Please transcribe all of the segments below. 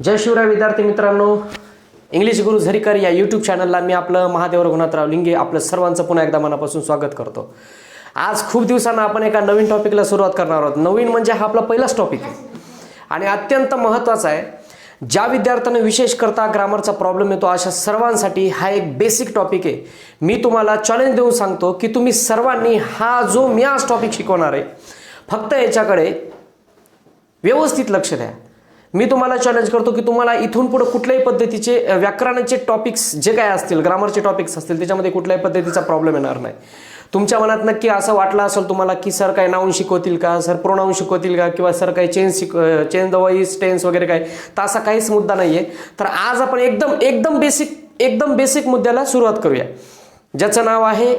जय शिवराय विद्यार्थी मित्रांनो, इंग्लिश गुरु झरीकर या यूट्यूब चॅनलला मी आपलं महादेव रघुनाथराव लिंगे आपलं सर्वांचं पुन्हा एकदा मनापासून स्वागत करतो. आज खूप दिवसांना आपण एका नवीन टॉपिकला सुरुवात करणार आहोत. नवीन म्हणजे हा आपला पहिलाच टॉपिक आहे आणि अत्यंत महत्त्वाचा आहे. ज्या विद्यार्थ्यांना विशेष करता ग्रामरचा प्रॉब्लेम येतो अशा सर्वांसाठी हा एक बेसिक टॉपिक आहे. मी तुम्हाला चॅलेंज देऊन सांगतो की तुम्ही सर्वांनी हा जो मी आज टॉपिक शिकवणार आहे फक्त याच्याकडे व्यवस्थित लक्ष द्या. मी तुम्हाला चॅलेंज करतो की तुम्हाला इथून पुढे कुठल्याही पद्धतीचे व्याकरणाचे टॉपिक्स जे काय असतील, ग्रामरचे टॉपिक्स असतील, त्याच्यामध्ये कुठल्याही पद्धतीचा प्रॉब्लेम येणार नाही. तुमच्या मनात नक्की असं वाटलं असेल तुम्हाला की सर काय नाऊन शिकवतील का, सर प्रोनाऊन शिकवतील का, किंवा सर काही चेंज द वॉइस टेन्स वगैरे काय, तर असा काहीच मुद्दा नाही आहे. तर आज आपण एकदम बेसिक मुद्द्याला सुरुवात करूया, ज्याचं नाव आहे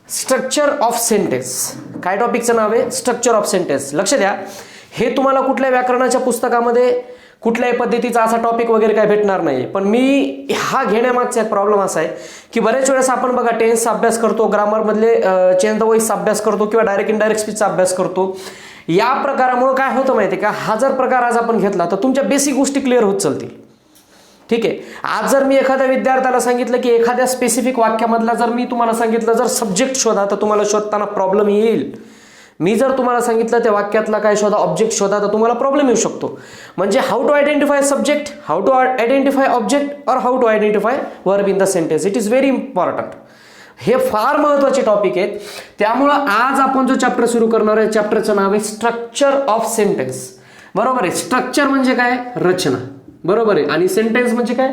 स्ट्रक्चर ऑफ सेंटेन्स. काय टॉपिकचं नाव आहे? Structure of sentence. लक्ष द्या, हे तुम्हाला कुठल्या व्याकरणाच्या पुस्तकामध्ये कुठल्याही पद्धतीचा असा टॉपिक वगैरे काय भेटणार नाही. पण मी हा घेण्यामागचा एक प्रॉब्लेम असा आहे की बरेच वेळेस आपण बघा टेन्सचा अभ्यास करतो, ग्रामरमधले चेंज द वॉइसचा अभ्यास करतो किंवा डायरेक्ट इनडायरेक्ट स्पीचचा अभ्यास करतो. या प्रकारामुळे काय होतं माहिती आहे का, हा जर प्रकार आज आपण घेतला तर तुमच्या बेसिक गोष्टी क्लिअर होत चालतील. ठीक आहे. आज जर मी एखाद्या विद्यार्थ्याला सांगितलं की एखाद्या स्पेसिफिक वाक्यामधला जर मी तुम्हाला सांगितलं जर सब्जेक्ट शोधा तर तुम्हाला शोधताना प्रॉब्लेम येईल. मी जर तुम्हाला सांगितलं त्या वाक्यातला काय शोधा, ऑब्जेक्ट शोधा, तर तुम्हाला प्रॉब्लेम येऊ शकतो. म्हणजे how to identify subject, how to identify object और how to identify verb in the sentence. It is very important. हे फार महत्त्वाचे टॉपिक आहेत. त्यामुळं आज आपण जो चॅप्टर सुरू करणार आहे चॅप्टरचं नाव आहे स्ट्रक्चर ऑफ सेंटेन्स. बरोबर आहे. स्ट्रक्चर म्हणजे काय? रचना. बरोबर आहे. आणि सेंटेन्स म्हणजे काय?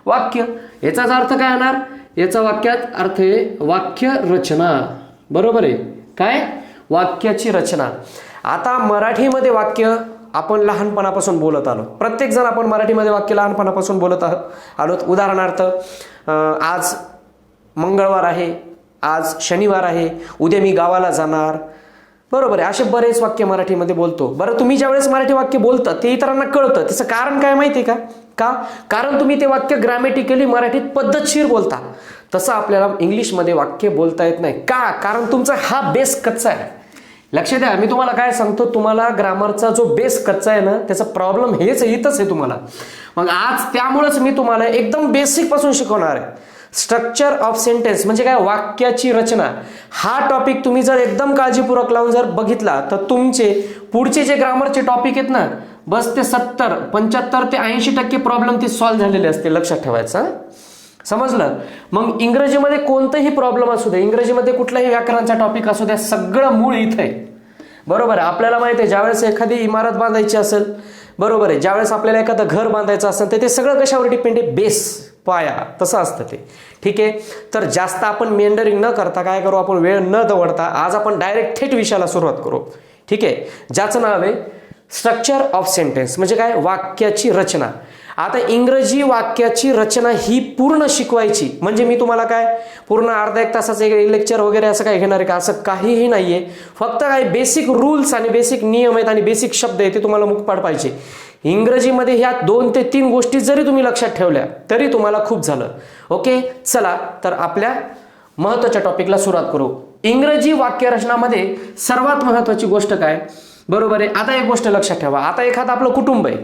वाक्य. याचाच अर्थ काय येणार? याचा वाक्यात अर्थ आहे वाक्य रचना. बरोबर आहे. काय? वाक्याची रचना. आता मराठीमध्ये वाक्य आपण लहानपणापासून बोलत आलो. प्रत्येक जण आपण मराठीमध्ये वाक्य लहानपणापासून बोलत आलो. उदाहरणार्थ आज मंगळवार आहे, आज शनिवार आहे, उद्या मी गावाला जाणार. बरोबर आहे. असे बरेच वाक्य मराठीमध्ये बोलतो. बरं, तुम्ही ज्यावेळेस मराठी वाक्य बोलता ते इतरांना कळतं. त्याचं कारण काय माहिती आहे का? कारण तुम्ही ते वाक्य ग्रॅमॅटिकली मराठीत पद्धतशीर बोलता. तसं आपल्याला इंग्लिशमध्ये वाक्य बोलता येत नाही. का? कारण तुमचा हा बेस कच्चा आहे. लक्ष द्या, मी तुम्हाला काय सांगतो, तुम्हाला ग्रामरचा जो बेस कच्चा आहे ना त्याचा प्रॉब्लेम हेच येतच आहे तुम्हाला. मग आज त्यामुळेच मी तुम्हाला एकदम बेसिक पासून शिकवणार आहे. स्ट्रक्चर ऑफ सेंटेन्स म्हणजे काय? वाक्याची रचना. हा टॉपिक तुम्ही जर एकदम काळजीपूर्वक लावून जर बघितला तर तुमचे पुढचे जे ग्रामरचे टॉपिक आहेत ना, बस ते 75 ते 80% प्रॉब्लेम ते सॉल्व्ह झालेले असते. लक्षात ठेवायचं. समजलं? मग इंग्रजीमध्ये कोणताही प्रॉब्लेम असू दे, इंग्रजीमध्ये कुठलाही व्याकरणाचा टॉपिक असू द्या, सगळं मूळ इथं आहे. बरोबर आहे. आपल्याला माहिती आहे ज्यावेळेस एखादी इमारत बांधायची असेल, बरोबर आहे, ज्यावेळेस आपल्याला एखादं घर बांधायचं असेल तर ते सगळं कशावर डिपेंड आहे? बेस, पाया. तसं असतं ते. ठीक आहे. तर जास्त आपण मेंडरिंग न करता काय करू, आपण वेळ न दवडता आज आपण डायरेक्ट थेट विषयाला सुरुवात करू. ठीक आहे. ज्याचं नाव आहे स्ट्रक्चर ऑफ सेंटेन्स म्हणजे काय? वाक्याची रचना. आता इंग्रजी वाक्याची रचना ही पूर्ण शिकवायची म्हणजे मी तुम्हाला काय पूर्ण अर्धा एक तासाचं लेक्चर वगैरे असं काय घेणार आहे का? असं काहीही नाहीये. फक्त काय बेसिक रूल्स आणि बेसिक नियम आहेत आणि बेसिक शब्द आहेत ते तुम्हाला मुखपाठ पाहिजे. इंग्रजीमध्ये ह्या 2 ते 3 गोष्टी जरी तुम्ही लक्षात ठेवल्या तरी तुम्हाला खूप झालं. ओके, चला तर आपल्या महत्त्वाच्या टॉपिकला सुरुवात करू. इंग्रजी वाक्यरचनामध्ये सर्वात महत्त्वाची गोष्ट काय? बरोबर आहे. आता एक गोष्ट लक्षात ठेवा. आता एखादं आपलं कुटुंब आहे,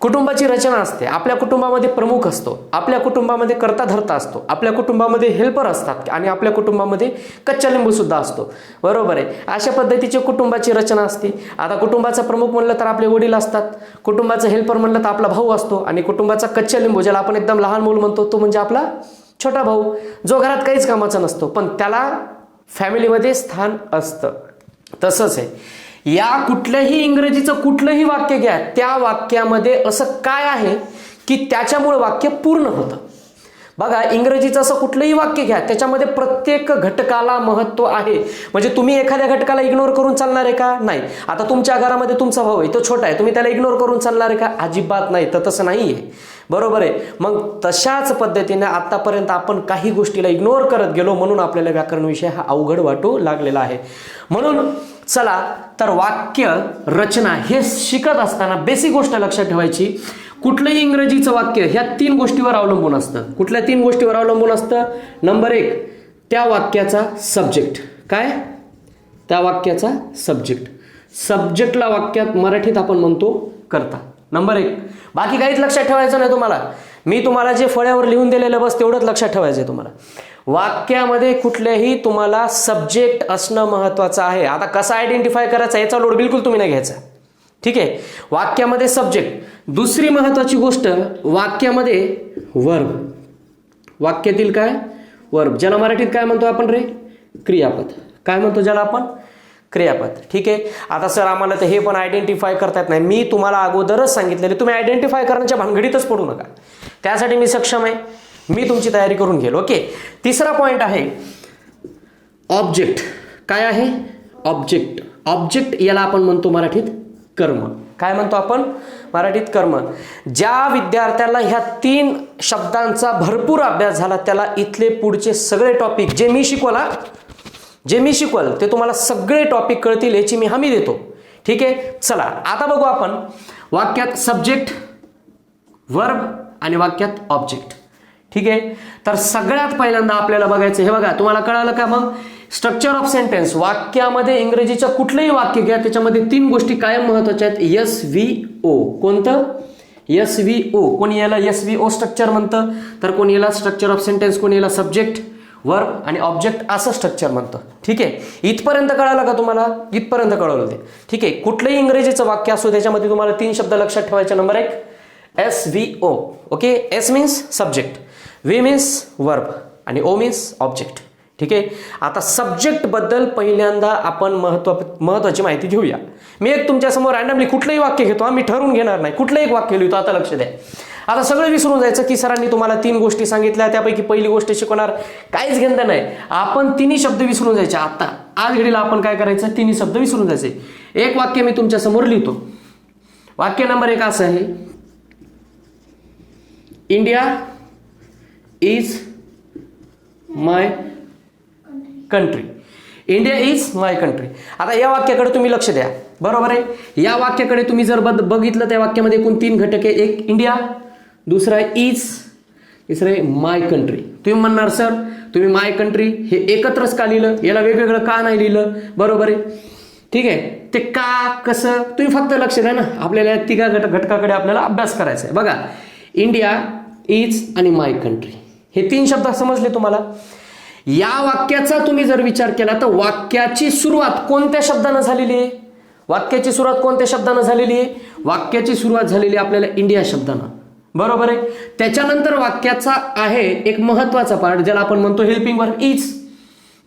कुटुंबाची रचना असते. आपल्या कुटुंबामध्ये प्रमुख असतो, आपल्या कुटुंबामध्ये कर्ता धर्ता असतो, आपल्या कुटुंबामध्ये हेल्पर असतात आणि आपल्या कुटुंबामध्ये कच्चा लिंबू सुद्धा असतो. बरोबर आहे. अशा पद्धतीची कुटुंबाची रचना असते. आता कुटुंबाचा प्रमुख म्हणलं तर आपले वडील असतात, कुटुंबाचा हेल्पर म्हणलं तर आपला भाऊ असतो आणि कुटुंबाचा कच्चा लिंबू ज्याला आपण एकदम लहान मूल म्हणतो तो म्हणजे आपला छोटा भाऊ, जो घरात काहीच कामाचा नसतो पण त्याला फॅमिलीमध्ये स्थान असतं. तसंच आहे या कुठल्याही इंग्रजीचं कुठलंही वाक्य घ्या, त्या वाक्यामध्ये असं काय आहे की त्याच्यामुळे वाक्य पूर्ण होतं. बघा, इंग्रजीचं असं कुठलंही वाक्य घ्या, त्याच्यामध्ये प्रत्येक घटकाला महत्त्व आहे. म्हणजे तुम्ही एखाद्या घटकाला इग्नोर करून चालणार आहे का? नाही. आता तुमच्या घरामध्ये तुमचा भाऊ आहे, तो छोटा आहे, तुम्ही त्याला इग्नोर करून चालणार आहे का? अजिबात नाही. तर तसं नाही आहे. बरोबर आहे. मग तशाच पद्धतीने आतापर्यंत आपण काही गोष्टीला इग्नोर करत गेलो म्हणून आपल्याला व्याकरण विषय हा अवघड वाटू लागलेला आहे. म्हणून चला तर वाक्य रचना हे शिकत असताना बेसिक गोष्ट लक्षात ठेवायची, कुठलंही इंग्रजीचं वाक्य ह्या 3 गोष्टीवर अवलंबून असतं. कुठल्या 3 गोष्टीवर अवलंबून असतं? नंबर 1, त्या वाक्याचा सब्जेक्ट. काय? त्या वाक्याचा सब्जेक्ट. सब्जेक्टला वाक्यात मराठीत आपण म्हणतो कर्ता. नंबर 1. बाकी काहीच लक्षात ठेवायचं नाही तुम्हाला. मी तुम्हाला जे फळ्यावर लिहून दिलेलं बस तेवढंच लक्षात ठेवायचं आहे तुम्हाला. वाक्यामध्ये कुठल्याही तुम्हाला सब्जेक्ट असणं महत्वाचं आहे. आता कसं आयडेंटिफाय करायचं याचा लोड बिलकुल तुम्ही नाही घ्यायचा. ठीक आहे. वाक्यामध्ये सब्जेक्ट. दुसरी महत्वाची गोष्ट वाक्यामध्ये वर्ब. वाक्यातील काय वर्ब, ज्याला मराठीत काय म्हणतो आपण रे, क्रियापद. काय म्हणतो ज्याला आपण, क्रियापद. ठीक आहे. आता सर आम्हाला तर हे पण आयडेंटिफाय करता येत नाही. मी तुम्हाला अगोदरच सांगितलेले तुम्ही आयडेंटिफाय करण्याच्या भानगडीतच पडू नका. त्यासाठी मी सक्षम आहे, मी तुमची तयारी करून घेईल. ओके. तिसरा पॉइंट आहे ऑब्जेक्ट. काय आहे ऑब्जेक्ट. ऑब्जेक्ट याला आपण म्हणतो मराठीत कर्म. काय म्हणतो आपण मराठीत कर्म. ज्या विद्यार्थ्याला ह्या 3 शब्दांचा भरपूर अभ्यास झाला त्याला इथले पुढचे सगळे टॉपिक जे मी शिकवल ते तुम्हाला सगळे टॉपिक कळतील याची मी हमी देतो. ठीक आहे. चला आता बघू आपण वाक्यात सब्जेक्ट, वर्ब आणि वाक्यात ऑब्जेक्ट. ठीक आहे. तर सगळ्यात पहिल्यांदा आपल्याला बघायचं, हे बघा तुम्हाला कळालं का मग, स्ट्रक्चर ऑफ सेंटेन्स. वाक्यामध्ये इंग्रजीचं कुठलंही वाक्य घ्या त्याच्यामध्ये 3 गोष्टी कायम महत्वाच्या आहेत. SVO. कोणतं SVO. कोणी याला SVO स्ट्रक्चर म्हणतं, तर कोणी याला स्ट्रक्चर ऑफ सेंटेन्स, कोणी याला सब्जेक्ट, वर्ब आणि ऑब्जेक्ट असं स्ट्रक्चर म्हणतं. ठीक आहे. इथपर्यंत कळालं का तुम्हाला, इथपर्यंत कळवलं ते. ठीक आहे. कुठलंही इंग्रजीचं वाक्य असो त्याच्यामध्ये तुम्हाला 3 शब्द लक्षात ठेवायचे. Number 1 SVO. Okay. S means subject, V means verb आणि O मीन्स ऑब्जेक्ट. ठीक आहे. आता सब्जेक्ट बद्दल पहिल्यांदा आपण महत्वाची माहिती घेऊया. मी एक तुमच्यासमोर रॅन्डमली कुठलंही वाक्य घेतो. मी ठरवून घेणार नाही, कुठलंही एक वाक्य लिहितो. आता लक्ष द्या. आता सगळं विसरून जायचं की सरांनी तुम्हाला 3 गोष्टी सांगितल्या त्यापैकी पहिली गोष्ट शिकवणार, काहीच घेणं नाही. आपण 3 शब्द विसरून जायचे. आता आज घडीला आपण काय करायचं, 3 शब्द विसरून जायचे. एक वाक्य मी तुमच्या समोर लिहितो. वाक्य नंबर 1 असं आहे, India is my country. India is my country. आता या वाक्याकडे तुम्ही लक्ष द्या. बरोबर आहे. या वाक्याकडे तुम्ही जर बघितलं त्या वाक्यामध्ये एकूण 3 घटक आहे. एक इंडिया, दुसरा आहे इज, तिसरं आहे माय कंट्री. तुम्ही म्हणणार सर तुम्ही माय कंट्री हे एकत्रच का लिहिलं, याला वेगवेगळं का नाही लिहिलं. बरोबर आहे. ठीक आहे. ते का कसं तुम्ही फक्त लक्ष द्या ना. आपल्याला या 3 घटकाकडे आपल्याला अभ्यास करायचा आहे. बघा इंडिया इज आणि माय कंट्री हे 3 शब्द समजले तुम्हाला. या वाक्याचा तुम्ही जर विचार केला तर वाक्याची सुरुवात कोणत्या शब्दानं झालेली आहे, वाक्याची सुरुवात कोणत्या शब्दानं झालेली आहे, वाक्याची सुरुवात झालेली आपल्याला इंडिया शब्दानं. बरोबर आहे. त्याच्यानंतर वाक्याचा आहे एक महत्वाचा पार्ट ज्याला आपण म्हणतो हेल्पिंग वर्ब इज.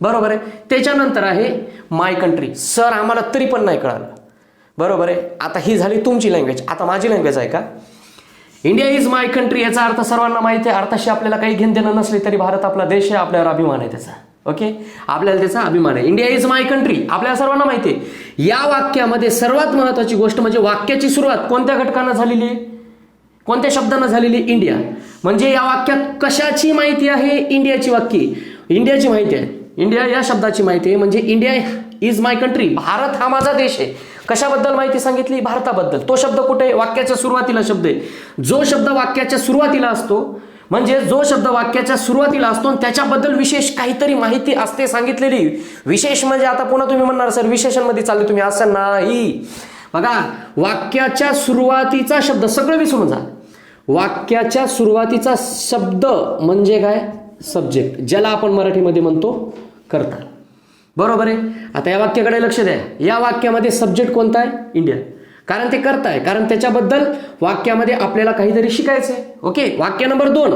बरोबर आहे. त्याच्यानंतर आहे माय कंट्री. सर आम्हाला तरी पण नाही कळालं. बरोबर आहे. आता ही झाली तुमची लँग्वेज. आता माझी लँग्वेज आहे का. इंडिया इज माय कंट्री याचा अर्थ सर्वांना माहिती आहे. अर्थाशी आपल्याला काही घेणं देणं नसले तरी भारत आपला देश आहे, आपल्यावर अभिमान आहे त्याचा. ओके. आपल्याला त्याचा अभिमान आहे. इंडिया इज माय कंट्री आपल्याला सर्वांना माहिती आहे. या वाक्यामध्ये सर्वात महत्वाची गोष्ट म्हणजे वाक्याची सुरुवात कोणत्या घटकानं झालेली आहे, कोणत्या शब्दानं झालेली, इंडिया. म्हणजे या वाक्यात कशाची माहिती आहे, इंडियाची इंडियाची माहिती आहे. इंडिया या शब्दाची माहिती आहे. म्हणजे India is my country, Bharat हा माझा देश आहे. कशाबद्दल माहिती सांगितली, भारताबद्दल. तो शब्द कुठे, वाक्याच्या सुरुवातीला शब्द आहे. जो शब्द वाक्याच्या सुरुवातीला असतो म्हणजे जो शब्द वाक्याच्या सुरुवातीला असतो त्याच्याबद्दल विशेष काहीतरी माहिती असते सांगितलेली. विशेष म्हणजे आता पुन्हा तुम्ही म्हणणार सर विशेषणमध्ये चालले तुम्ही, असं नाही. बघा वाक्याच्या सुरुवातीचा शब्द सगळं विसरून जा. वाक्याच्या सुरुवातीचा शब्द म्हणजे काय, सब्जेक्ट, ज्याला आपण मराठीमध्ये म्हणतो कर्ता. बरोबर आहे. आता या वाक्याकडे लक्ष द्या. या वाक्यामध्ये सब्जेक्ट कोणता आहे, इंडिया. कारण ते कर्ता आहे, कारण त्याच्याबद्दल वाक्यामध्ये आपल्याला काहीतरी शिकायचं आहे. ओके. वाक्य number 2,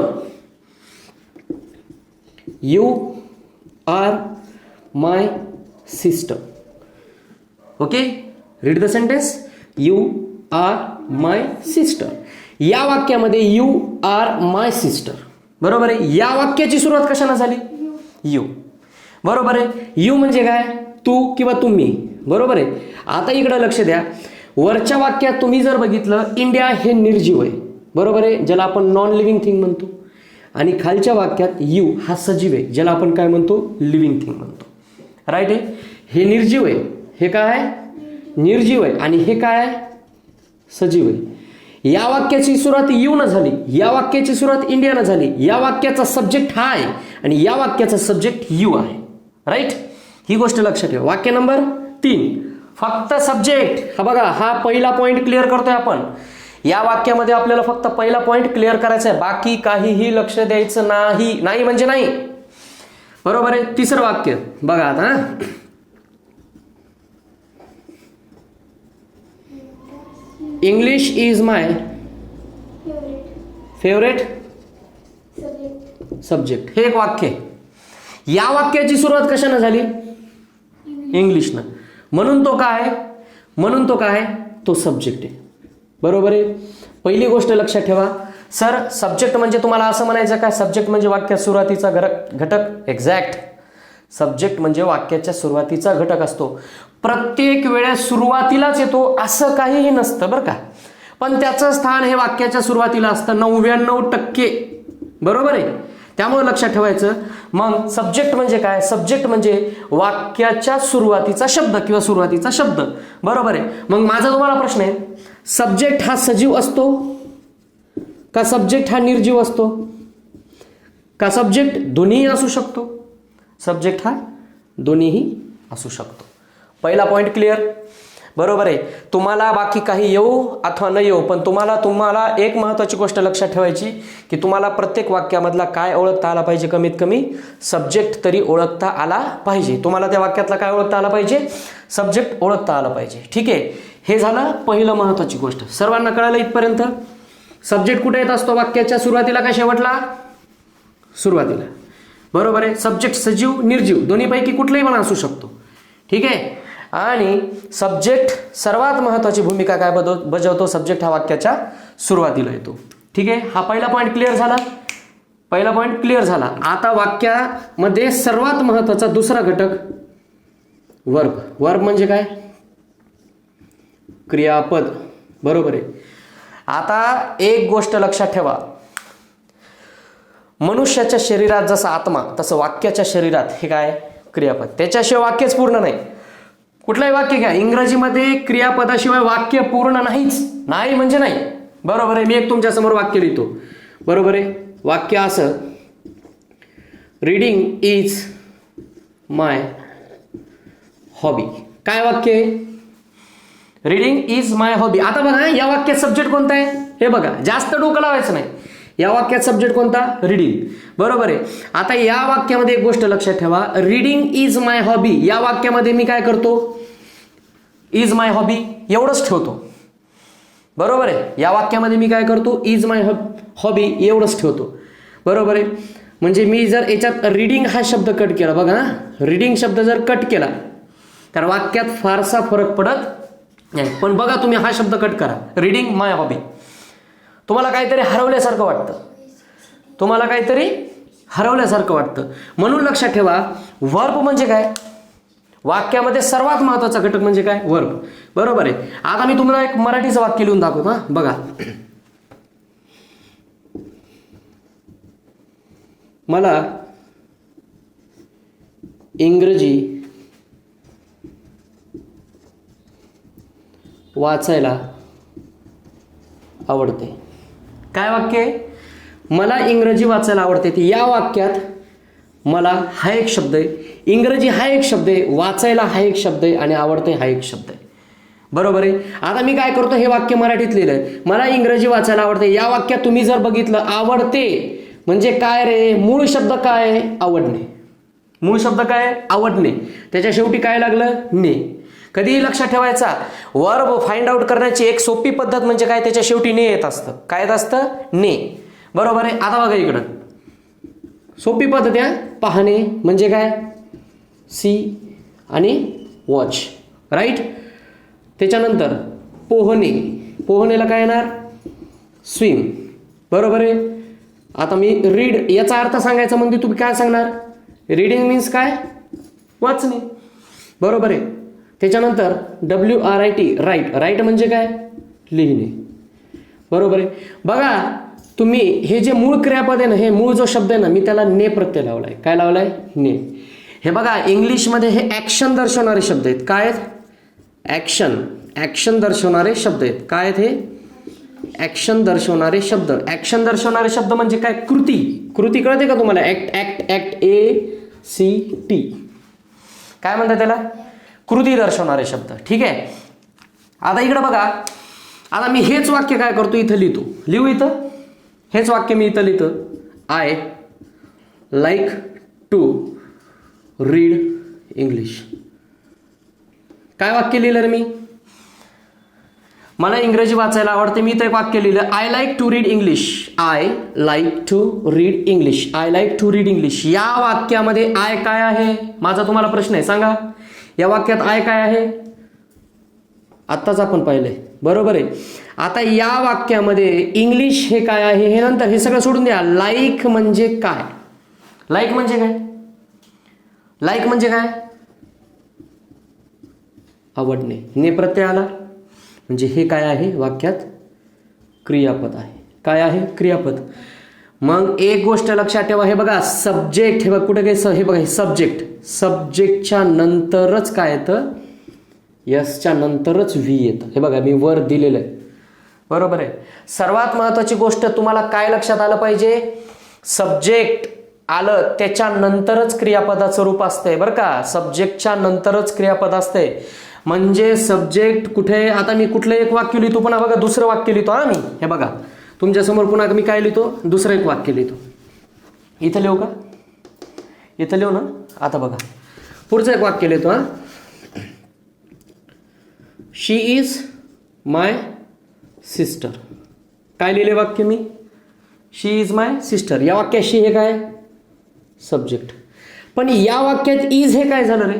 you are my sister. Okay. Read the sentence, you are my sister. या वाक्यामध्ये यू आर माय सिस्टर. बरोबर आहे. या वाक्याची सुरुवात कशाने झाली, यू. बरोबर आहे. यू म्हणजे काय, तू किंवा तुम्ही. बरोबर आहे. आता इकडे लक्ष द्या. वरच्या वाक्यात तुम्ही जर बघितलं इंडिया हे निर्जीव आहे. बरोबर आहे, ज्याला आपण नॉन लिव्हिंग थिंग म्हणतो. आणि खालच्या वाक्यात यू हा सजीव आहे, ज्याला आपण काय म्हणतो, लिव्हिंग थिंग म्हणतो. राईट आहे. हे निर्जीव आहे, हे काय आहे, निर्जीव आहे. आणि हे काय आहे, सजीव आहे. या वाक्याची सुरुवात यू न झाली, या वाक्याची सुरुवात इंडिया न झाली. या वाक्याचा सब्जेक्ट हा आहे आणि या वाक्याचा सब्जेक्ट यू आहे. राईट. ही गोष्ट लक्षात ठेवा. वाक्य नंबर 3, फक्त सब्जेक्ट. हा बघा, हा पहिला पॉइंट क्लिअर करतोय आपण. या वाक्यामध्ये आपल्याला फक्त पहिला पॉइंट क्लिअर करायचा आहे, बाकी काहीही लक्ष द्यायचं नाही. नाही म्हणजे नाही. बरोबर आहे. तिसरं वाक्य बघा आता. English is my favourite subject. हे एक वाक्य आहे. या वाक्याची सुरुवात कशाने झाली? इंग्लिशनं. म्हणून तो काय तो सब्जेक्ट आहे. बरोबर आहे. पहिली गोष्ट लक्षात ठेवा, सर सब्जेक्ट म्हणजे तुम्हाला असं म्हणायचं काय? सब्जेक्ट म्हणजे वाक्यात सुरुवातीचा घटक. एक्झॅक्ट. सब्जेक्ट म्हणजे वाक्याच्या सुरुवातीचा घटक असतो. प्रत्येक वेळेस सुरुवातीलाच येतो असं काहीही नसतं बरं का, पण त्याचं स्थान हे वाक्याच्या सुरुवातीला असतं 99%. बरोबर आहे. त्यामुळे लक्षात ठेवायचं. मग सब्जेक्ट म्हणजे काय? सब्जेक्ट म्हणजे वाक्याच्या सुरुवातीचा शब्द किंवा सुरुवातीचा शब्द. बरोबर आहे. मग माझा तुम्हाला प्रश्न आहे, सब्जेक्ट हा सजीव असतो का सब्जेक्ट हा निर्जीव असतो का सब्जेक्ट दोन्हीही असू शकतो? सब्जेक्ट हा दोन्हीही असू शकतो. पहिला पॉइंट क्लिअर. बरोबर आहे. तुम्हाला बाकी काही येऊ अथवा न येऊ, पण तुम्हाला एक महत्त्वाची गोष्ट लक्षात ठेवायची की तुम्हाला प्रत्येक वाक्यामधला काय ओळखता आला पाहिजे? कमीत कमी सब्जेक्ट तरी ओळखता आला पाहिजे. तुम्हाला त्या वाक्यातला काय ओळखता आला पाहिजे? सब्जेक्ट ओळखता आला पाहिजे. ठीक आहे. हे झालं पहिलं महत्त्वाची गोष्ट. सर्वांना कळालं इथपर्यंत? सब्जेक्ट कुठे येत असतो? वाक्याच्या सुरुवातीला का शेवटला? सुरुवातीला. बरोबर आहे. सब्जेक्ट सजीव निर्जीव दोन्हीपैकी कुठलाही पण असू शकतो. ठीक आहे. आणि सब्जेक्ट सर्वात महत्त्वाची भूमिका काय बजावतो? सब्जेक्ट हा वाक्याच्या सुरुवातीला येतो. ठीक आहे. हा पहिला पॉईंट क्लिअर झाला. पहिला पॉईंट क्लिअर झाला. आता वाक्यामध्ये सर्वात महत्त्वाचा दुसरा घटक वर्ब. वर्ब म्हणजे काय? क्रियापद. बरोबर आहे. आता एक गोष्ट लक्षात ठेवा, मनुष्याच्या शरीरात जसा आत्मा तसं वाक्याच्या शरीरात हे काय? क्रियापद. त्याच्याशिवाय वाक्यच पूर्ण नाही. कुठलंही वाक्य घ्या, इंग्रजीमध्ये क्रियापदाशिवाय वाक्य पूर्ण नाहीच. नाही म्हणजे नाही. बरोबर आहे. मी एक तुमच्या समोर वाक्य लिहितो. बरोबर आहे. वाक्य असं, रीडिंग इज माय हॉबी. काय वाक्य आहे? Reading is my hobby. आता बघा या वाक्यात सब्जेक्ट कोणता आहे? हे बघा, जास्त डोकं लावायचं नाही. या वाक्यात सब्जेक्ट कोणता? रीडिंग. बरोबर आहे. आता या वाक्यामध्ये एक गोष्ट लक्षात ठेवा, रीडिंग इज माय हॉबी या वाक्यामध्ये मी काय करतो? इज माय हॉबी एवढंच ठेवतो. बरोबर आहे. या वाक्यामध्ये मी काय करतो? इज माय हॉबी एवढंच ठेवतो. बरोबर आहे. म्हणजे मी जर याच्यात रीडिंग हा शब्द कट केला, बघा रीडिंग शब्द जर कट केला तर वाक्यात फारसा फरक पडत नाही. पण बघा तुम्ही हा शब्द कट करा, रीडिंग माय हॉबी, तुम्हाला काहीतरी हरवल्यासारखं वाटतं. तुम्हाला काहीतरी हरवल्यासारखं वाटतं. म्हणून लक्षात ठेवा, वर्ब म्हणजे काय? वाक्यामध्ये सर्वात महत्त्वाचा घटक म्हणजे काय? वर्ब. बरोबर आहे. आता मी तुम्हाला एक मराठीचं वाक्य लिहून दाखवतो. हा बघा, मला इंग्रजी वाचायला आवडते. काय वाक्य आहे? मला इंग्रजी वाचायला आवडते. या वाक्यात मला हा एक शब्द आहे, इंग्रजी हा एक शब्द आहे, वाचायला हा एक शब्द आहे आणि आवडते हा एक शब्द आहे. बरोबर आहे. आता मी काय करतो? हे वाक्य मराठीत लिहिलंय, मला इंग्रजी वाचायला आवडते. या वाक्यात तुम्ही जर बघितलं, आवडते म्हणजे काय रे? मूळ शब्द काय? आवडणे. मूळ शब्द काय? आवडणे. त्याच्या शेवटी काय लागलं? ने. कधीही लक्षात ठेवायचा, वर्ब फाइंड आउट करण्याची एक सोपी पद्धत म्हणजे काय? त्याच्या शेवटी ने येत असतं. काय येत असतं? ने. बरोबर आहे. आता बघा इकडं सोपी पद्धत आहे. पाहणे म्हणजे काय? सी आणि वॉच. राईट. त्याच्यानंतर पोहणे, पोहणेला काय येणार? स्विम. बरोबर आहे. आता मी रीड याचा अर्थ सांगायचा म्हणजे तुम्ही काय सांगणार? रीडिंग मीन्स काय? वाचणे. बरोबर आहे. त्याच्यानंतर WRIT राईट. राईट म्हणजे काय? लिहिणे. बरोबर आहे. बघा तुम्ही हे जे मूळ क्रियापद आहे ना, हे मूळ जो शब्द आहे ना, मी त्याला ने प्रत्यय लावलाय. काय लावलाय? ने. हे बघा इंग्लिशमध्ये हे ॲक्शन दर्शवणारे शब्द आहेत. काय आहेत? ॲक्शन. ॲक्शन दर्शवणारे शब्द आहेत. काय आहेत हे? ॲक्शन दर्शवणारे शब्द. ॲक्शन दर्शवणारे शब्द म्हणजे काय? कृती. कृती कळते का तुम्हाला? Act act act ACT. काय म्हणतात त्याला? कृती दर्शवणारे शब्द. ठीक आहे. आता इकडे बघा, आता मी हेच वाक्य काय करतो, इथं लिहितो. लिहू इथं हेच वाक्य मी इथं लिहितो. I like to read English. काय वाक्य लिहिलं रे मी? मला इंग्रजी वाचायला आवडते. मी इथं एक वाक्य लिहिलं, I like to read English. I like to read English. I like to read English. या वाक्यामध्ये आय काय आहे? माझा तुम्हाला प्रश्न आहे, सांगा. या वाक्यात आय काय आहे? आत्ताच आपण पाहिलंय, बरोबर आहे. आता या वाक्यामध्ये इंग्लिश हे काय आहे हे नंतर, हे सगळं सोडून द्या. लाईक म्हणजे काय? लाईक म्हणजे काय? लाईक म्हणजे काय? आवडणे. ने प्रत्यय आला म्हणजे हे काय आहे वाक्यात? क्रियापद आहे. काय आहे? क्रियापद. मग एक गोष्ट लक्षात ठेवा, हे बघा सब्जेक्ट, हे बघा कुठे काय, हे बघा हे सब्जेक्ट. सब्जेक्टच्या नंतरच काय येतं? यसच्या नंतरच व्ही येतं. हे बघा मी वर दिलेलं आहे, बरोबर आहे. सर्वात महत्वाची गोष्ट तुम्हाला काय लक्षात आलं पाहिजे? सब्जेक्ट आलं त्याच्यानंतरच क्रियापदाचं रूप असतंय बरं का. सब्जेक्टच्या नंतरच क्रियापद असते. म्हणजे सब्जेक्ट कुठे, आता मी कुठलं एक वाक्य लिहितो, पुन्हा बघा दुसरं वाक्य लिहितो. हा मी हे बघा तुमच्यासमोर पुन्हा मी काय लिहितो? दुसरं एक वाक्य लिहितो. इथं लिहू का? इथं लिहू ना. आता बघा पुढचं एक वाक्य लिहितो. हा, शी इज माय सिस्टर. काय लिहिले वाक्य मी? शी इज माय सिस्टर. या वाक्यात शी हे काय? सब्जेक्ट. पण या वाक्यात इज हे काय झालं रे?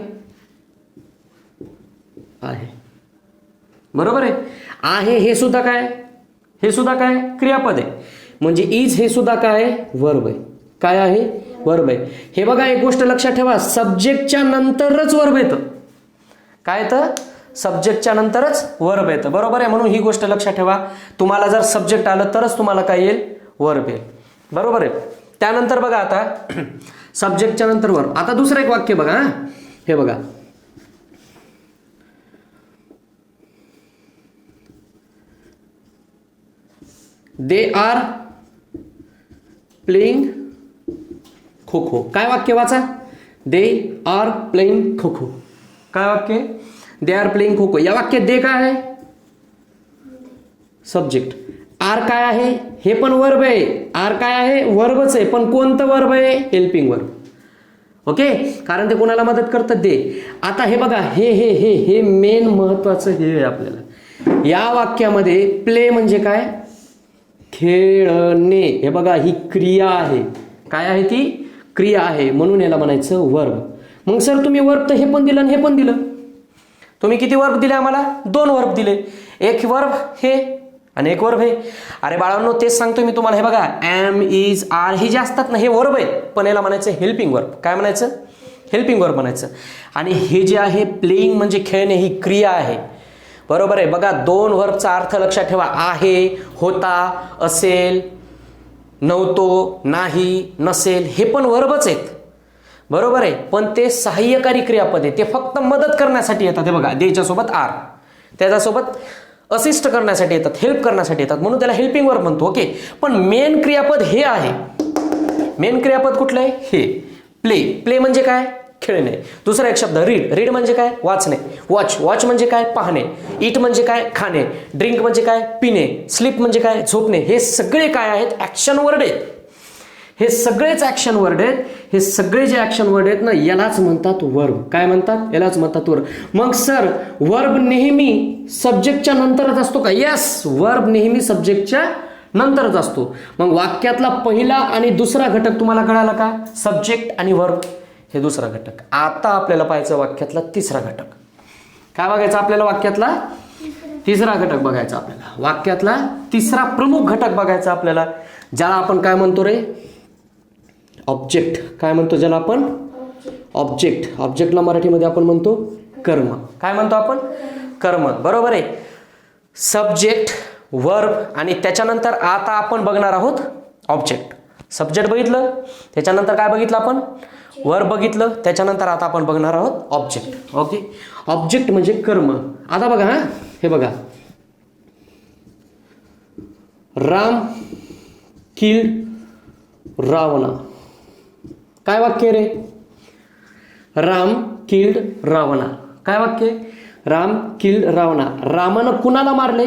आहे, बरोबर आहे. आहे हे सुद्धा काय? हे सुद्धा काय? क्रियापद आहे. म्हणजे इज हे सुद्धा काय? वर्ब आहे. काय आहे? वर्ब आहे. हे बघा एक गोष्ट लक्षात ठेवा, सब्जेक्टच्या नंतरच वर्ब येतं. काय येतं? सब्जेक्टच्या नंतरच वर्ब येतं, बरोबर आहे. म्हणून ही गोष्ट लक्षात ठेवा, तुम्हाला जर सब्जेक्ट आलं तरच तुम्हाला काय येईल? वर्ब येईल, बरोबर आहे. त्यानंतर बघा आता सब्जेक्टच्या नंतर वर्ब. आता दुसरं एक वाक्य बघा. हे बघा, they are playing kho kho. काय वाक्य वाचा? They are playing kho kho. काय वाक्य? They are playing kho kho. या वाक्यात दे काय आहे? सब्जेक्ट. आर काय आहे? हे पण वर्ब आहे. आर काय आहे? वर्बच आहे. पण कोणतं वर्ब आहे? Helping verb. ओके, कारण ते कोणाला मदत करतं? दे. आता हे बघा, हे हे हे हे मेन महत्वाचं हे आहे आपल्याला. या वाक्यामध्ये प्ले म्हणजे काय? खेळणे. हे बघा ही क्रिया आहे. काय आहे ती? क्रिया आहे. म्हणून याला म्हणायचं वर्ब. मग सर तुम्ही वर्ब तर हे पण दिलं आणि हे पण दिलं. तुम्ही किती वर्ब दिले आम्हाला? 2 वर्ब दिले. एक वर्ब हे आणि एक वर्ब हे. अरे बाळांनो तेच सांगतोय मी तुम्हाला. हे बघा एम, इज, आर हे जे असतात ना हे वर्ब आहे, पण याला म्हणायचं हेल्पिंग वर्ब. काय म्हणायचं? हेल्पिंग वर्ब म्हणायचं. आणि हे जे आहे प्लेइंग म्हणजे खेळणे, ही क्रिया आहे, बरोबर आहे. बघा 2 वर्बचा अर्थ लक्षात ठेवा. आहे, होता, असेल, नव्हतो, नाही, नसेल, हे पण वर्बच आहेत, बरोबर आहे. पण ते सहाय्यकारी क्रियापद आहे. ते फक्त मदत करण्यासाठी येतात. हे बघा देच्या सोबत आर, त्याच्यासोबत असिस्ट करण्यासाठी येतात, हेल्प करण्यासाठी येतात, म्हणून त्याला हेल्पिंग वर्ब म्हणतो. ओके, पण मेन क्रियापद हे आहे. मेन क्रियापद कुठलं आहे? हे प्ले. प्ले म्हणजे काय? खेळणे. दुसरा एक शब्द रीड. रीड म्हणजे काय? वाचणे. वॉच. वॉच म्हणजे काय? पाहणे. ईट म्हणजे काय? खाणे. ड्रिंक म्हणजे काय? पिणे. स्लीप म्हणजे काय? झोपणे. हे सगळे काय आहेत? ऍक्शन वर्ड आहेत. हे सगळेच ऍक्शन वर्ड आहेत. हे सगळे जे ऍक्शन वर्ड आहेत ना यालाच म्हणतात वर्ब. काय म्हणतात? यालाच म्हणतात वर्ब. मग सर वर्ब नेहमी सब्जेक्टच्या नंतरच असतो का? येस, वर्ब नेहमी सब्जेक्टच्या नंतरच असतो. मग वाक्यातला पहिला आणि दुसरा घटक तुम्हाला कळाला का? सब्जेक्ट आणि वर्ब हे दुसरा घटक. आता आपल्याला पाहायचं वाक्यातला तिसरा घटक. काय बघायचं आपल्याला? वाक्यातला तिसरा घटक बघायचा आपल्याला. वाक्यातला तिसरा प्रमुख घटक बघायचा आपल्याला, ज्याला आपण काय म्हणतो रे? ऑब्जेक्ट. काय म्हणतो ज्याला आपण? ऑब्जेक्ट. ऑब्जेक्टला मराठीमध्ये आपण म्हणतो कर्म. काय म्हणतो आपण? कर्म, बरोबर आहे. सब्जेक्ट, वर्ब आणि त्याच्यानंतर आता आपण बघणार आहोत ऑब्जेक्ट. सब्जेक्ट बघितलं, त्याच्यानंतर काय बघितलं आपण? वर्ब बघितलं, त्याच्यानंतर आता आपण बघणार आहोत ऑब्जेक्ट. ओके, ऑब्जेक्ट म्हणजे कर्म. आता बघा, हा हे बघा, राम किल्ड रावणा. काय वाक्य रे? राम किल्ड रावणा. काय वाक्य? राम किल्ड रावणा. रामानं कुणाला मारले?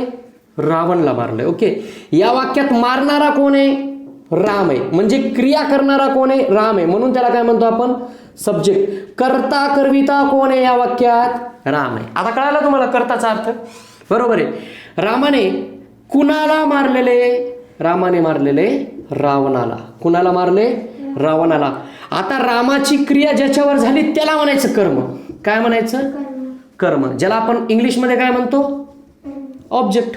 रावणला मारलंय. ओके, या वाक्यात मारणारा कोण आहे? राम आहे. म्हणजे क्रिया करणारा कोण आहे? राम आहे. म्हणून त्याला काय म्हणतो आपण? सब्जेक्ट. कर्ता करविता कोण आहे या वाक्यात? राम आहे. आता कळाला तुम्हाला कर्ताचा अर्थ? बरोबर आहे. रामाने कुणाला मारलेले? रामाने मारलेले रावणाला. कुणाला मारले? रावणाला. आता रामाची क्रिया ज्याच्यावर झाली त्याला म्हणायचं कर्म. काय म्हणायचं? कर्म. ज्याला आपण इंग्लिशमध्ये काय म्हणतो? ऑब्जेक्ट.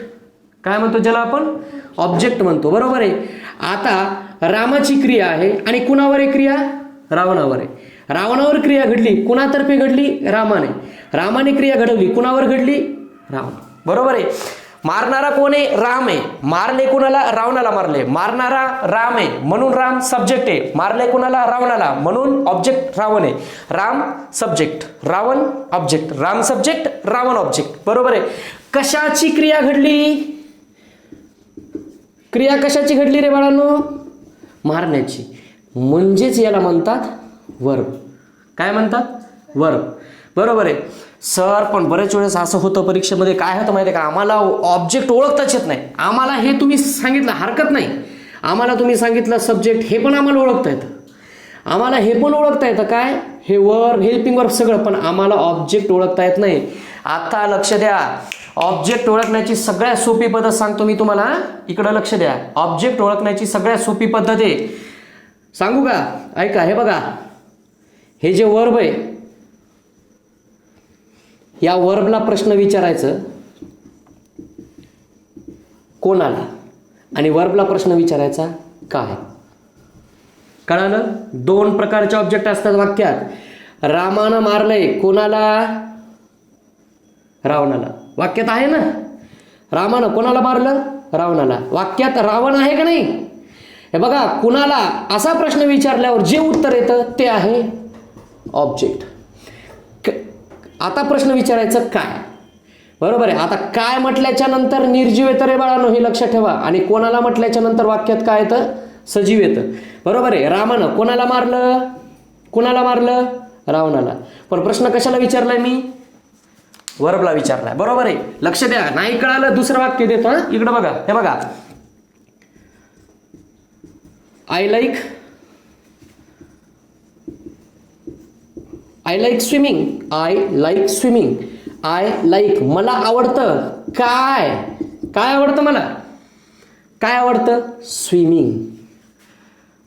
काय म्हणतो ज्याला आपण? ऑब्जेक्ट म्हणतो. बरोबर आहे. आता रामाची क्रिया आहे आणि कुणावर आहे क्रिया? रावणावर आहे. रावणावर क्रिया घडली, कुणातर्फे घडली? रामाने. रामाने क्रिया घडवली, कुणावर घडली? रावण. बरोबर आहे. मारणारा कोण आहे? राम आहे. मारले कुणाला? रावणाला मारले. मारणारा राम आहे म्हणून राम सब्जेक्ट आहे. मारले कुणाला? रावणाला म्हणून ऑब्जेक्ट रावण आहे. Ram subject, Ravan object. Ram subject, Ravan object. बरोबर आहे. कशाची क्रिया घडली? क्रिया कशाची घडली रे बाळांनो? मारण्याची. म्हणजेच याला म्हणतात वर्ब. काय म्हणतात? वर्ब. बरोबर आहे. सर पण बरेच वेळेस असं होतं परीक्षेमध्ये, काय होतं माहिती आहे का, आम्हाला ऑब्जेक्ट ओळखताच येत नाही. आम्हाला हे तुम्ही सांगितलं हरकत नाही, आम्हाला तुम्ही सांगितलं सब्जेक्ट, हे पण आम्हाला ओळखता येतं. आम्हाला हे पण ओळखता येतं काय? हे वर्ब, हेल्पिंग वर्ब सगळं, पण आम्हाला ऑब्जेक्ट ओळखता येत नाही. आता लक्ष द्या, ऑब्जेक्ट ओळखण्याची सगळ्यात सोपी पद्धत सांगतो मी तुम्हाला. इकडं लक्ष द्या. ऑब्जेक्ट ओळखण्याची सगळ्यात सोपी पद्धत आहे. सांगू का? ऐका. हे बघा, हे जे वर्ब आहे, या वर्बला प्रश्न विचारायचं कोणाला, आणि वर्बला प्रश्न विचारायचा काय. कळालं? दोन प्रकारचे ऑब्जेक्ट असतात वाक्यात. रामानं मारलंय कोणाला? रावणाला. वाक्यात आहे ना, रामानं कोणाला मारलं? रावणाला. वाक्यात रावण आहे का नाही? हे बघा, कुणाला असा प्रश्न विचारल्यावर जे उत्तर येतं ते आहे ऑब्जेक्ट. आता प्रश्न विचारायचं काय. बरोबर आहे. आता काय म्हटल्याच्या नंतर निर्जीव येतं रे बाळांनो, हे लक्षात ठेवा. आणि कोणाला म्हटल्याच्या नंतर वाक्यात काय येतं? सजीव येतं. बरोबर आहे. रामानं कोणाला मारलं? कुणाला मारलं? रावणाला. पण प्रश्न कशाला विचारलाय मी? वर्बला विचारलाय. बरोबर आहे. लक्ष द्या. नाही कळालं दुसरं वाक्य देतो. इकडं बघा. हे बघा, I like swimming. I like swimming. I like, मला आवडतं. काय? काय आवडतं मला? काय आवडतं? स्विमिंग.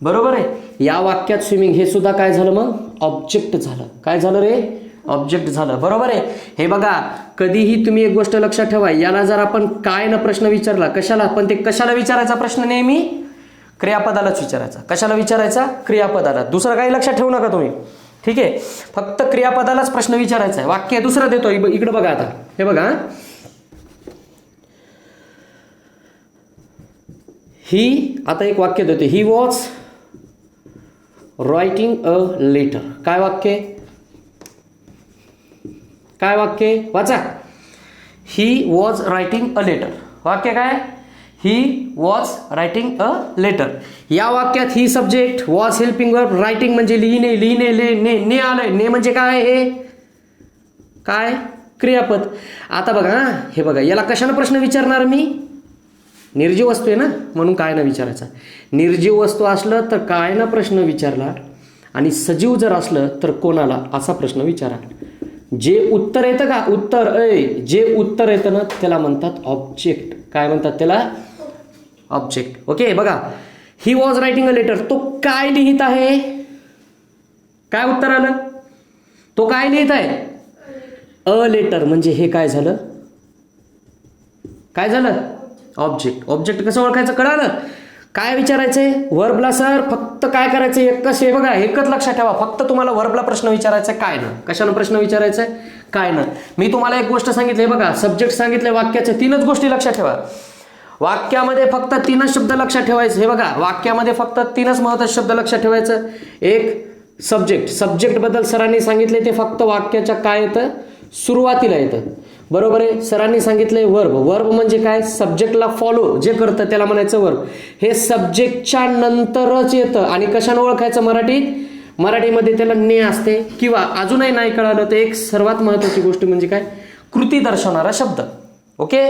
बरोबर आहे. या वाक्यात स्विमिंग हे सुद्धा काय झालं मग? ऑब्जेक्ट झालं. काय झालं रे? ऑब्जेक्ट झालं. बरोबर आहे. हे बघा, कधीही तुम्ही एक गोष्ट लक्षात ठेवा, याला जर आपण काय न प्रश्न विचारला, कशाला, पण ते कशाला विचारायचा प्रश्न? नेहमी क्रियापदालाच विचारायचा. कशाला विचारायचा? क्रियापदाला. दुसरं काही लक्षात ठेवू नका तुम्ही. ठीक आहे. फक्त क्रियापदालाच प्रश्न विचारायचा आहे. वाक्य दुसरं देतो. इकडे बघा. आता हे बघा, ही, आता एक वाक्य देतो. He was writing a letter. काय वाक्य? काय वाक्य? वाचा. He was writing a letter. वाक्य काय? He was writing a letter. या वाक्यात he subject, was helping verb, writing म्हणजे लिहिणे. लिहिणे, ले, ने आलंय. ने म्हणजे काय? हे काय? क्रियापद. आता बघा, हे बघा, याला कशाने प्रश्न विचारणार मी? निर्जीव वस्तू आहे ना, म्हणून काय ना विचारायचा. निर्जीव वस्तू असलं तर काय ना प्रश्न विचारला, आणि सजीव जर असलं तर कोणाला, असा प्रश्न विचारा. जे उत्तर येतं का, उत्तर, जे उत्तर येतं ना त्याला म्हणतात ऑब्जेक्ट. काय म्हणतात त्याला? ऑब्जेक्ट. ओके. बघा, he was writing a letter. तो काय लिहित आहे? काय उत्तर आलं? तो काय लिहित आहे? A letter. म्हणजे हे काय झालं? काय झालं? ऑब्जेक्ट. ऑब्जेक्ट कसं ओळखायचं? कळालं? काय विचारायचंय? वर्बला सर फक्त काय करायचं? एकच. हे बघा, एकच लक्षात ठेवा. फक्त तुम्हाला वर्बला प्रश्न विचारायचा काय ना. कशानं प्रश्न विचारायचा? काय ना. मी तुम्हाला एक गोष्ट सांगितली. बघा, सब्जेक्ट सांगितले वाक्याचे. तीनच गोष्टी लक्षात ठेवा. वाक्यामध्ये फक्त तीनच शब्द लक्षात ठेवायचे. हे बघा, वाक्यामध्ये फक्त तीनच महत्त्वाचे शब्द लक्षात ठेवायचं. एक सब्जेक्ट. सब्जेक्ट बद्दल सरांनी सांगितले ते फक्त वाक्याच्या काय येतं? सुरुवातीला येतं. बरोबर आहे. सरांनी सांगितलंय वर्ब. वर्ब म्हणजे काय? सब्जेक्टला फॉलो जे करतं त्याला म्हणायचं वर्ब. हे सब्जेक्टच्या नंतरच येतं. आणि कशानं ओळखायचं मराठीत? मराठीमध्ये त्याला ने असते. किंवा अजूनही नाही कळालं तर एक सर्वात महत्त्वाची गोष्ट म्हणजे काय? कृती दर्शवणारा शब्द. ओके,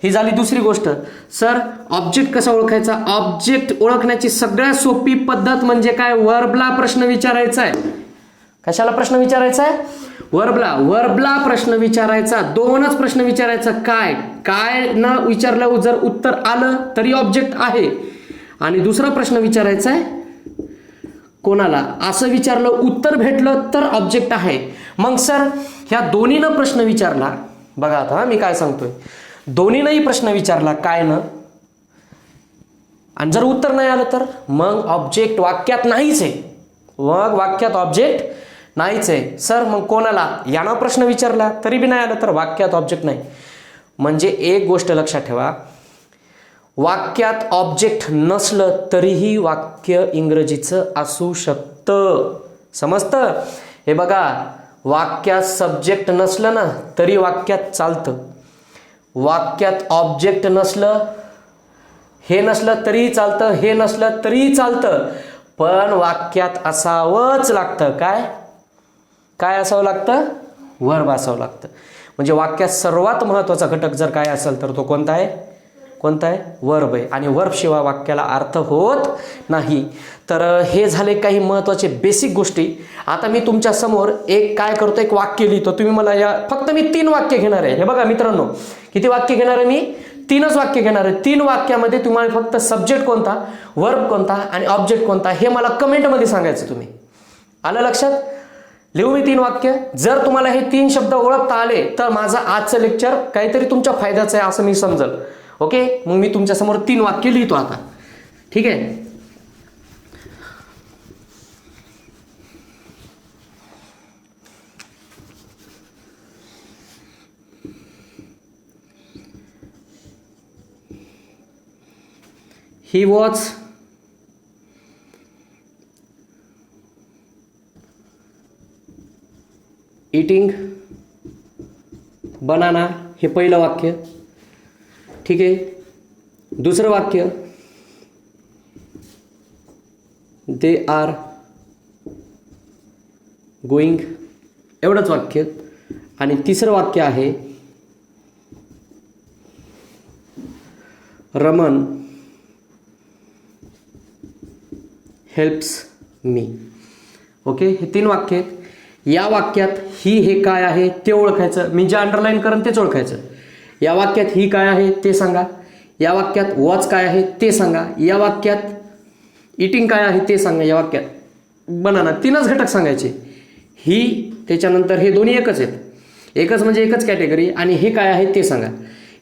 ही झाली दुसरी गोष्ट. सर ऑब्जेक्ट कसा ओळखायचा? ऑब्जेक्ट ओळखण्याची सगळ्यात सोपी पद्धत म्हणजे काय? वर्बला प्रश्न विचारायचा आहे. कशाला प्रश्न विचारायचा आहे? वर्बला प्रश्न विचारायचा. दोनच प्रश्न विचारायचा. काय न विचारल्यावर जर उत्तर आलं तरी ऑब्जेक्ट आहे, आणि दुसरा प्रश्न विचारायचा आहे कोणाला, असं विचारलं उत्तर भेटलं तर ऑब्जेक्ट आहे. मग सर ह्या दोन्हीनं प्रश्न विचारला, बघा आता मी काय सांगतोय, दोन्हीनंही प्रश्न विचारला काय न, आणि जर उत्तर नाही आलं तर मग ऑब्जेक्ट वाक्यात नाहीच आहे. मग वाक्यात ऑब्जेक्ट नाहीच आहे. सर मग कोणाला, यानं प्रश्न विचारला तरी बी नाही आलं तर वाक्यात ऑब्जेक्ट नाही. म्हणजे एक गोष्ट लक्षात ठेवा, वाक्यात ऑब्जेक्ट नसलं तरीही वाक्य इंग्रजीचं असू शकतं. समजतं? हे बघा, वाक्यात सब्जेक्ट नसलं ना तरी वाक्यात चालतं. वाक्यात ऑब्जेक्ट नसलं, हे नसलं तरी चालतं, हे नसलं तरी चालतं, पण वाक्यात असावंच लागतं. काय असावं लागतं? वर्ब असावं लागतं. म्हणजे वाक्यात सर्वात महत्त्वाचा घटक जर काय असेल तर तो कोणता आहे? वर्ब आहे. आणि वर्ब शिवाय वाक्याला अर्थ होत नाही. तर हे झाले काही महत्त्वाचे बेसिक गोष्टी. आता मी तुमच्या समोर एक वाक्य लिहितो. तुम्ही मला फक्त मी 3 वाक्य घेणार आहे. हे बघा मित्रांनो, किती वाक्य घेणार आहे मी? 3च वाक्य घेणार आहे. 3 वाक्यामध्ये तुम्हाला फक्त सब्जेक्ट कोणता, वर्ब कोणता आणि ऑब्जेक्ट कोणता हे मला कमेंटमध्ये सांगायचं. तुम्ही आलं लक्षात? लिहू मी 3 वाक्य. जर तुम्हाला हे 3 शब्द ओळखता आले तर माझं आजचं लेक्चर काहीतरी तुमच्या फायद्याचं आहे असं मी समजल. ओके, मग मी तुमच्यासमोर 3 वाक्य लिहितो आता. ठीक आहे? He was eating banana. हे पहिलं वाक्य. ठीक आहे. दुसरं वाक्य, they are going. एवढंच वाक्य. आणि तिसरं वाक्य आहे रमन हेल्प्स मी. ओके, हे 3 वाक्य आहेत. या वाक्यात हे काय आहे ते ओळखायचं. मी जे अंडरलाईन करेन तेच ओळखायचं. या वाक्यात ही काय आहे ते सांगा. या वाक्यात वॉच काय आहे ते सांगा. या वाक्यात इटिंग काय आहे ते सांगा. या वाक्यात बनाना. 3च घटक सांगायचे. ही त्याच्यानंतर हे दोन्ही एकच आहेत. एकच म्हणजे एकच कॅटेगरी. आणि हे काय आहे ते सांगा.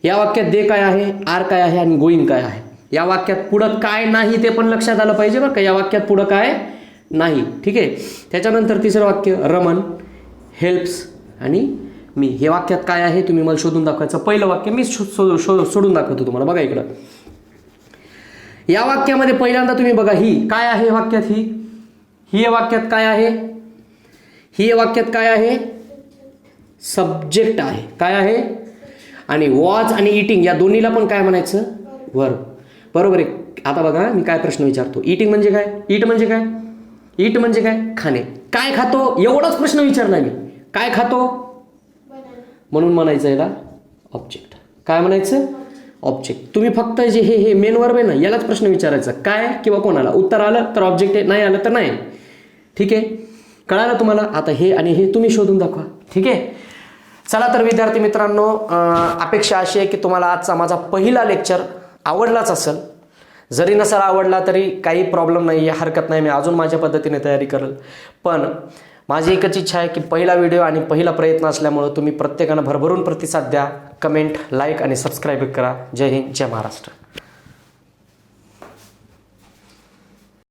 या वाक्यात दे काय आहे, आर काय आहे आणि गोईंग काय आहे. या वाक्यात पुढं काय नाही ते पण लक्षात आलं पाहिजे बरं का. या वाक्यात पुढं काय नाही. ठीक आहे. त्याच्यानंतर तिसरं वाक्य रमन हेल्प्स आणि मी. हे वाक्यात काय आहे तुम्ही मला शोधून दाखवायचं. पहिलं वाक्य मी सोडून दाखवतो तुम्हाला. बघा इकडं, या वाक्यामध्ये पहिल्यांदा तुम्ही बघा, ही काय आहे वाक्यात. ही वाक्यात काय आहे? ही वाक्यात काय आहे? सब्जेक्ट आहे. काय आहे? आणि वॉच आणि इटिंग या दोन्हीला पण काय म्हणायचं? वर्ब. बरोबर आहे. आता बघा मी काय प्रश्न विचारतो. इटिंग म्हणजे काय? ईट म्हणजे काय? ईट म्हणजे काय? खाणे. काय खातो एवढाच प्रश्न विचारला मी. काय खातो म्हणून म्हणायचं याला ऑब्जेक्ट. काय म्हणायचं? ऑब्जेक्ट. तुम्ही फक्त जे हे मेन वर्ब आहे ना यालाच प्रश्न विचारायचा. काय किंवा कोणाला. उत्तर आलं तर ऑब्जेक्ट आहे, नाही आलं तर नाही. ठीक आहे, कळालं तुम्हाला? आता हे आणि हे तुम्ही शोधून दाखवा. ठीक आहे. चला तर विद्यार्थी मित्रांनो, अपेक्षा अशी आहे की तुम्हाला आजचा माझा पहिला लेक्चर आवडलाच असेल. जरी नसेल आवडला तरी काही प्रॉब्लेम नाही आहे, हरकत नाही. मी अजून माझ्या पद्धतीने तयारी करेल. पण माझी एकच इच्छा आहे की पहिला व्हिडिओ आणि पहिला प्रयत्न असल्यामुळं तुम्ही प्रत्येकानं भरभरून प्रतिसाद द्या. कमेंट, लाईक आणि सबस्क्राईब करा. जय हिंद, जय महाराष्ट्र.